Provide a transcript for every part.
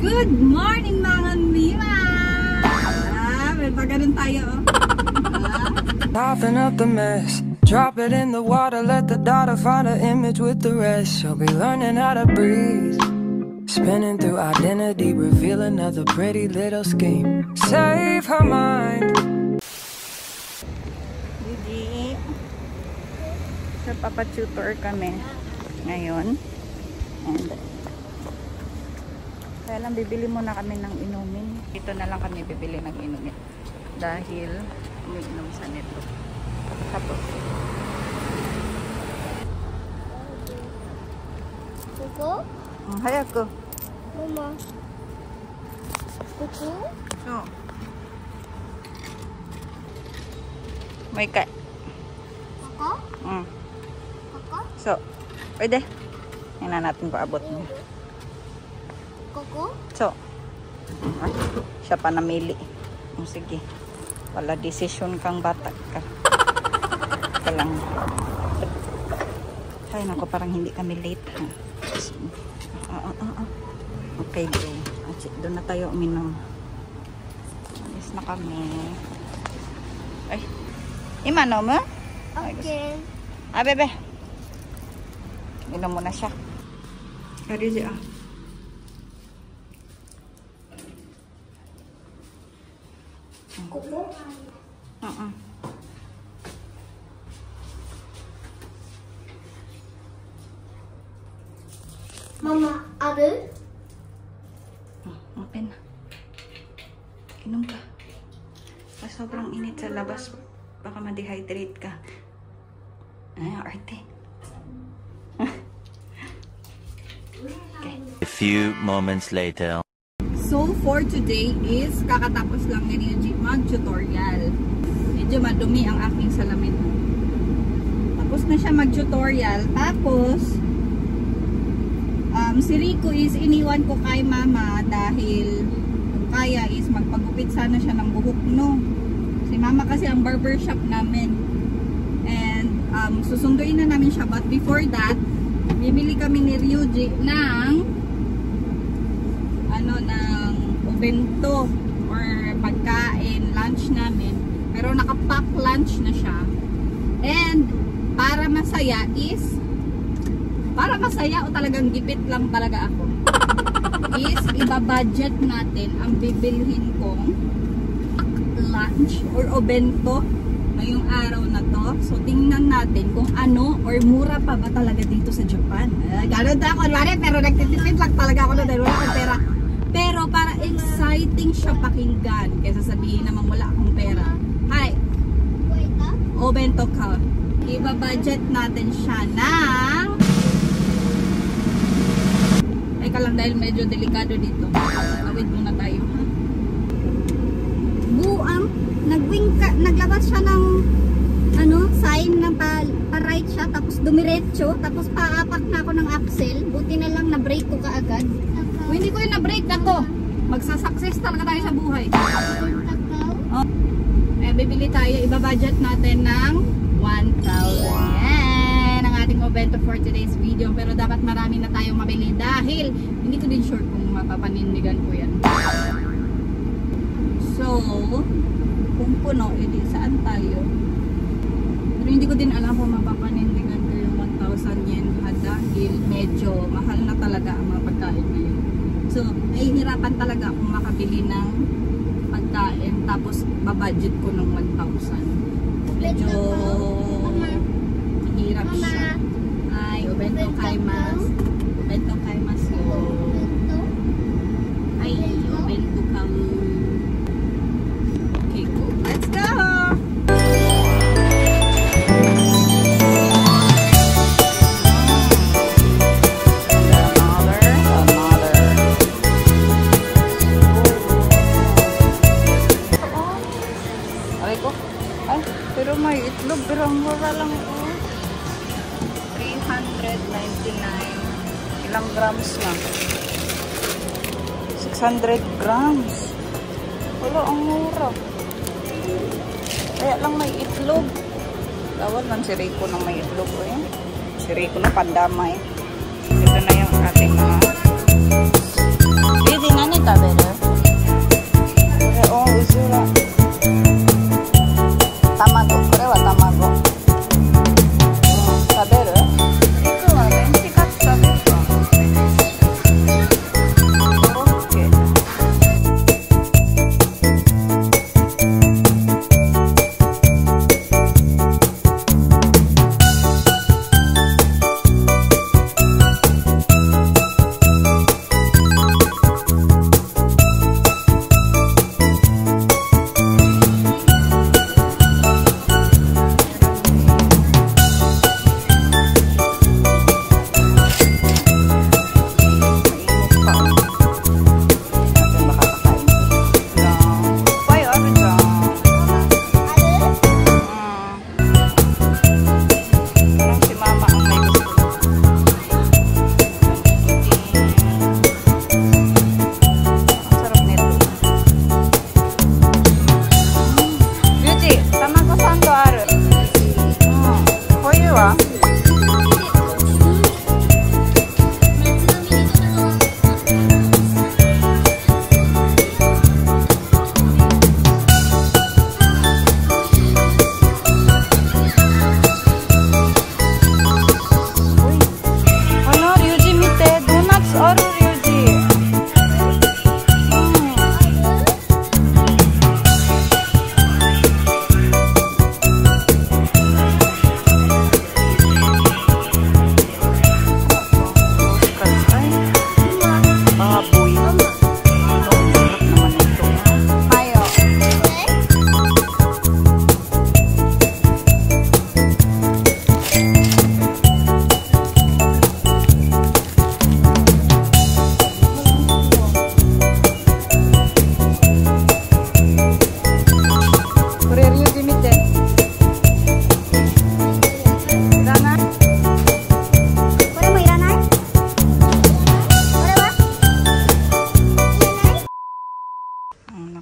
Good morning mga Mima! May pagano'n tayo Laughing up the mess, drop it in the water, let the daughter find her image with the rest. She'll be learning how to breathe, spinning through identity, reveal another pretty little scheme. Save her mind. Didi, so papatutor kami ngayon. And kaya lang bibili muna kami ng inumin. Dito na lang kami bibili ng inumin dahil umiinom sa nito. Tapos Kuko? Hayag ko. Mama. Kuko? So may ka. Koko? Koko? So pwede. Yan na natin paabot niya. Koko? So siya pa namili. Sige. Wala desisyon kang bata ka. Lang. Ay, nako, parang hindi kami late. Okay, bro. Doon na tayo uminom. Alis na kami. Ay, imano mo? Okay. Ah, bebe. Inom mo na siya. Kari siya. Kuko? Mama, aru? Open na. Inom ka. Sobrang init sa labas. Baka ma-dehydrate ka. Ay, arte. Okay. A few moments later. So, for today is kakatapos lang ni Ryuji mag-tutorial. Medyo madumi ang aking salamin. Tapos na siya mag-tutorial. Tapos, si Rico is iniwan ko kay mama dahil kung kaya is magpagupit sana siya ng buhok, no? Si mama kasi ang barbershop namin. And, susunduin na namin siya. But before that, bibili kami ni Ryuji ng ng bento or pagkain, lunch namin. Pero nakapack lunch na siya. And para masaya o talagang gipit lang talaga ako is ibabudget natin ang bibilhin kong lunch or bento ngayong araw na to. So tingnan natin kung ano or mura pa ba talaga dito sa Japan. Ganun na ako, pero nagtitipid lang talaga ako dahil wala akong pera. Pero para exciting siya pakinggan kaysa sabihin naman wala akong pera. Hi! O bento ka. Iba-budget natin siya ng teka lang dahil medyo delikado dito. Awid muna tayo. Buang naglabas siya ng sign na pa-right siya tapos dumiretso tapos paapak na ako ng axle. Buti na lang na-brake ko kaagad. Hindi ko yung na-break ako. Magsa-success talaga tayo sa buhay. Oh. Bibili tayo. Iba-budget natin ng 1,000. Yan ang ating bento for today's video. Pero dapat marami na tayong mabili dahil hindi ko din sure kung mapapanindigan ko yan. So, kung puno, edi saan tayo? Pero hindi ko din alam kung mapapanindigan ko yung 1,000 yen dahil medyo mahal na talaga ang mga pagkain ngayon. So, nahihirapan talaga akong makabili ng pagkain tapos babudget ko ng 1,000. Medyo hirap siya. Ay, obento kaimasu. Obento kaimasu. Ay, obento kang. Okay, go. Let's go! Pero may itlog, pero ang mura lang ito. 399. Ilang grams na? 600 grams. Wala, ang mura. Kaya lang may itlog. Tawad lang si Rico ng may itlog. Eh. Si Rico na pandamay. Ito na yung ating mga. Hindi na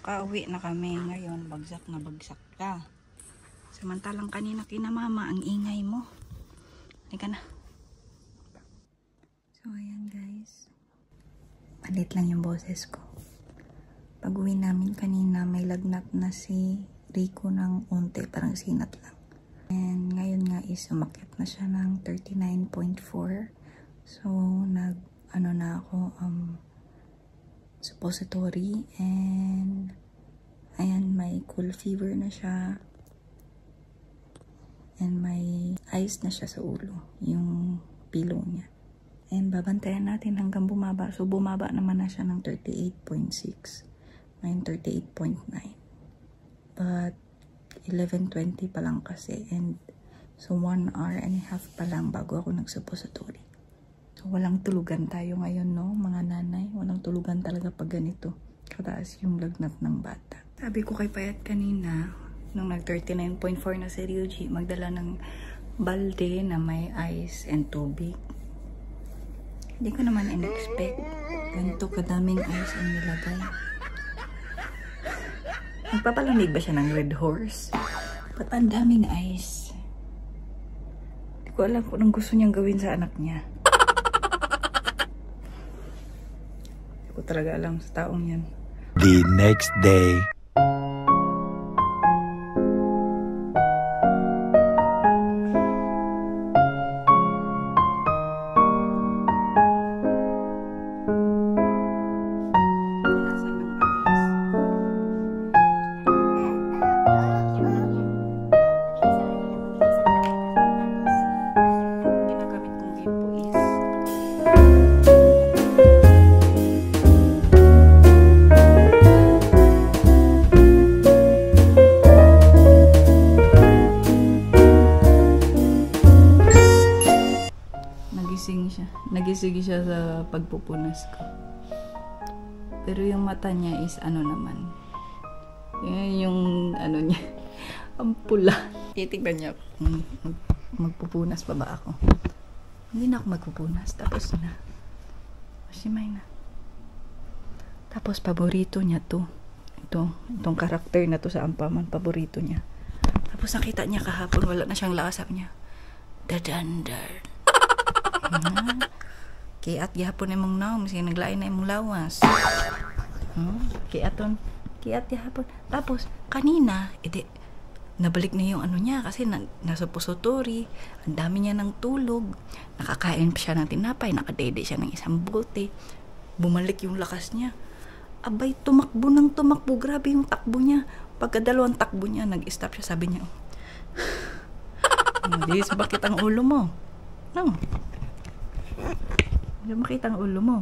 Nakauwi na kami ngayon. Bagsak na bagsak ka. Samantalang kanina kina mama, ang ingay mo. Halika na. So, ayan guys. Palit lang yung boses ko. Pag uwi namin kanina, may lagnat na si Rico ng unti. Parang sinat lang. And ngayon nga is umakyat na siya ng 39.4. So, ano na ako, suppository. And, ayan, may cool fever na siya. And may ice na siya sa ulo. Yung pillow niya. And babantayan natin hanggang bumaba. So, bumaba naman na siya ng 38.6. Ngayon, 38.9. But, 11:20 pa lang kasi. And, so 1 hour and a half pa lang bago ako nagsuppository. So, walang tulugan tayo ngayon, no? Mga nanay, walang tulugan talaga pag ganito. Kataas yung lagnat ng bata. Sabi ko kay Payat kanina, nung nag-39.4 na si Ryuji, magdala ng balde na may ice and tubig. Hindi ko naman in-expect. Ganito kadaming ice ang nilagay. Nagpapalamig ba siya ng Red Horse? Ba't ang daming ice? Hindi ko alam kung anong gusto niyang gawin sa anak niya. Hindi ko talaga alam sa taong yan. The next day. Nagising siya sa pagpupunas ko. Pero yung mata niya is ano naman. Yung ano niya. Ang pula. Titignan niya kung magpupunas pa ba ako. Hindi na ako magpupunas. Tapos na. Masimay na. Tapos paborito niya to. Itong karakter na to sa Ampaman. Paborito niya. Tapos nakita niya kahapon. Wala na siyang lakas. Sabi niya, dadandar. Kiat gihapon imong naom kasi naglain na imong lawas. Kiat gihapon. Tapos kanina nabalik na yung ano niya kasi nasa suppository. Ang dami niya ng tulog. Nakakain pa siya ng tinapay, nakadede siya ng isang bote. Bumalik yung lakas niya. Abay, tumakbo ng tumakbo. Grabe yung takbo niya. Pagkadalawang takbo niya, nag-stop siya. Sabi niya, Dis, bakit ang ulo mo? No. Hindi makita ang ulo mo.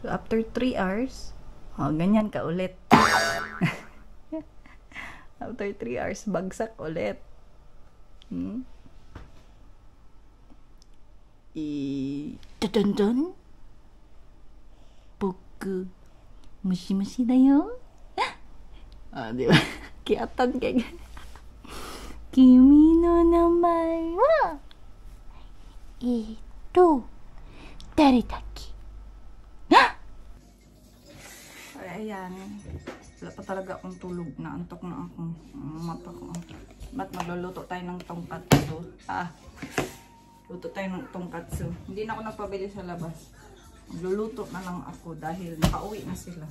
So, after 3 hours, ganyan ka ulit. After 3 hours, bagsak ulit. Dun-dun-dun. Boku. Mushi-mushi da yo. Di ba? Kiatan kayak gini. Kimi no namae wa? Ito. Daritaki. Ay, ayan. Wala pa talaga akong tulog. Naantok na ako. Mata ko. Ba't magluluto tayo ng tongkatsu? Luto tayo ng tongkatsu. Hindi na ako nagpabili sa labas. Magluluto na lang ako dahil nakauwi na sila.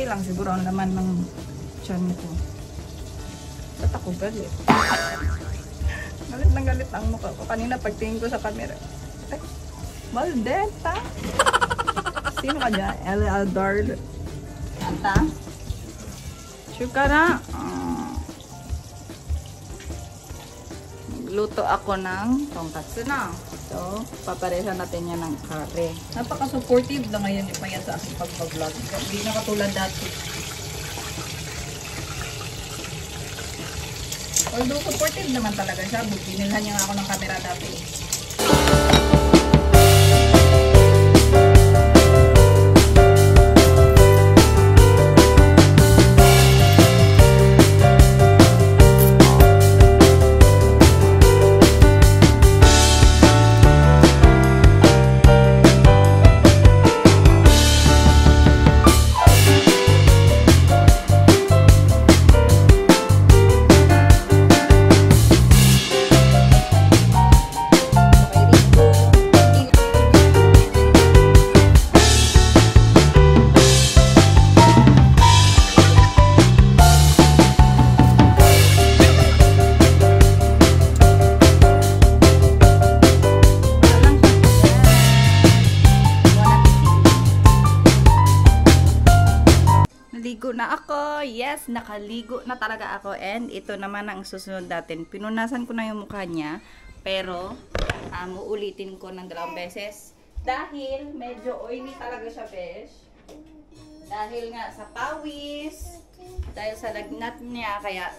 konti lang siguro ang laman ng tiyan ko. Ba't ako galit? Galit na galit ang mukha ko. Kanina pagtingin ko sa camera. Ay, Maldita! Sino ka dyan? Eldard. Anta? Sure ka na? Luto ako ng tonkatsu na. So, paparesan natin yan ng kare. Napaka-supportive na ngayon ni Payat sa aking pagpa-vlog. Hindi na katulad dati. Although supportive naman talaga siya. Binilhan niya ako ng camera dati. Naligo na ako. Yes, nakaligo na talaga ako. And ito naman ang susunod natin. Pinunasan ko na yung mukha niya. Pero, uulitin ko ng 2 beses. Dahil medyo oily talaga siya, besh. Dahil nga sa pawis. Dahil sa lagnat niya. Kaya,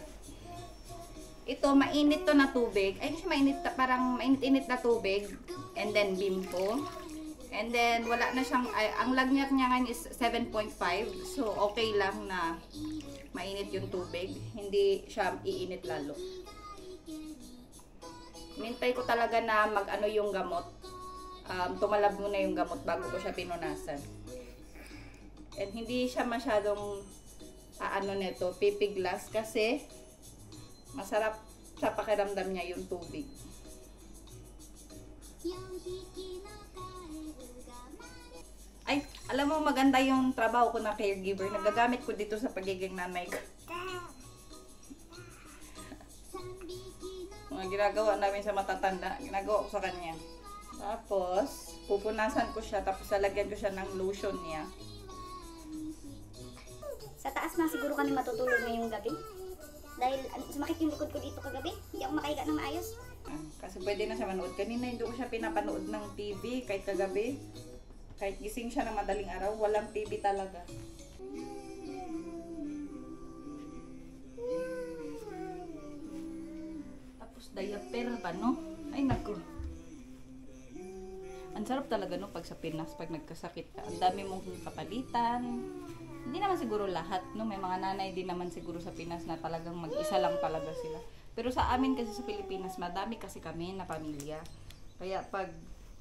ito, mainit to na tubig. Ay, hindi siya mainit. Parang mainit-init na tubig. And then, bimpo. And then, wala na siyang, ang lagnat niya ngayon is 7.5. So, okay lang na mainit yung tubig. Hindi siya iinit lalo. Mintay ko talaga na mag-ano yung gamot. Tumalab muna yung gamot bago ko siya pinunasan. And hindi siya masyadong, nito, pipiglas kasi masarap sa pakiramdam niya yung tubig. Ay, alam mo maganda yung trabaho ko na caregiver. Nagagamit ko dito sa pagiging nanay ko. Mga ginagawa namin sa matatanda, ginagawa ko sa kanya. Tapos, pupunasan ko siya, tapos lalagyan ko siya ng lotion niya. Sa taas na siguro kami matutulog ngayong gabi. Dahil sumakit yung likod ko dito kagabi. Hindi ako makahiga ng maayos. Kasi pwede na siya manood. Kanina hindi ko siya pinapanood ng TV kahit kagabi. Kahit gising siya ng madaling araw, walang TV talaga. Tapos diaper pa, no? Ay, naku. Ang sarap talaga, no, pag sa Pinas, pag nagkasakit ka. Ang dami mong kapalitan. Hindi naman siguro lahat, no? May mga nanay din naman siguro sa Pinas na talagang mag-isa lang talaga sila. Pero sa amin kasi sa Pilipinas, madami kasi kami na pamilya. Kaya pag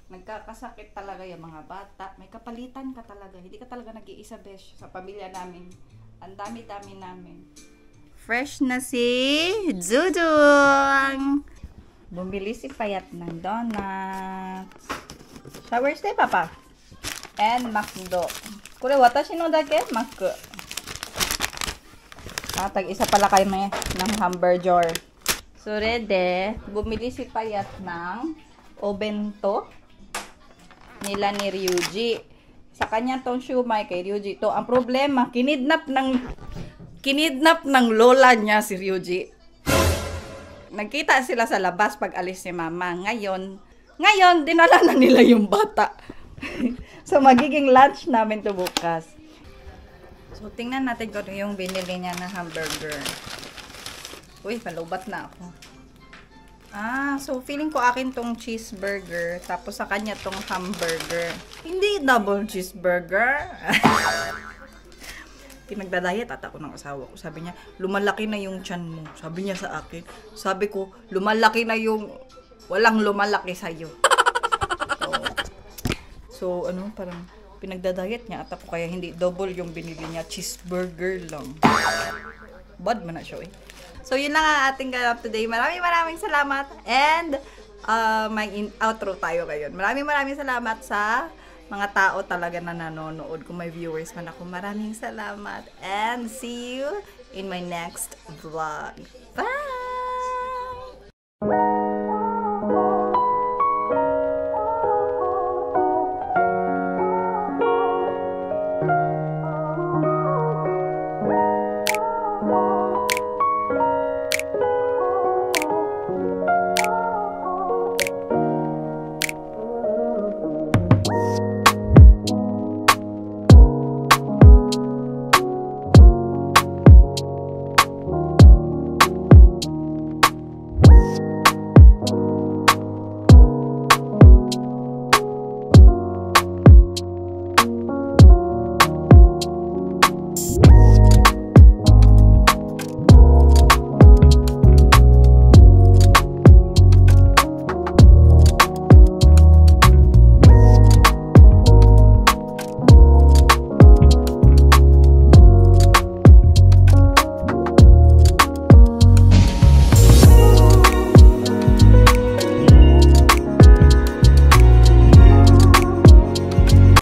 nagkakasakit talaga yung mga bata, may kapalitan ka talaga. Hindi ka talaga nag-iisa, besh, sa pamilya namin. Ang dami-dami namin. Fresh na si Zudung! Bumili si Payat ng donuts. Shower stay, Papa. And McDo. Kure, watashi no dake, Mac. Tag-isa pala kayo may ng hamburger. So, rede, bumili si Payat ng obento nila ni Ryuji. Sa kanya tong siumay kay Ryuji. To ang problema, kinidnap ng lola niya si Ryuji. Nagkita sila sa labas pag alis ni Mama. Ngayon dinala na nila yung bata. So magiging lunch namin to bukas. So tingnan natin kung yung binili niya na hamburger. Uy, palubat na ako. So feeling ko akin tong cheeseburger, tapos sa kanya tong hamburger. Hindi double cheeseburger. Pinagdadayet at ako ng asawa ko. Sabi niya, lumalaki na yung tiyan mo. Sabi niya sa akin. Sabi ko, lumalaki na yung walang lumalaki sa'yo. So parang pinagdadayet niya at ako kaya hindi double yung binili niya. Cheeseburger lang. Bad man na siya eh. So, yun lang ang ating ganap today. Maraming salamat. And, may outro tayo ngayon. Maraming salamat sa mga tao talaga na nanonood. Kung may viewers man ako, maraming salamat. And see you in my next vlog. Bye!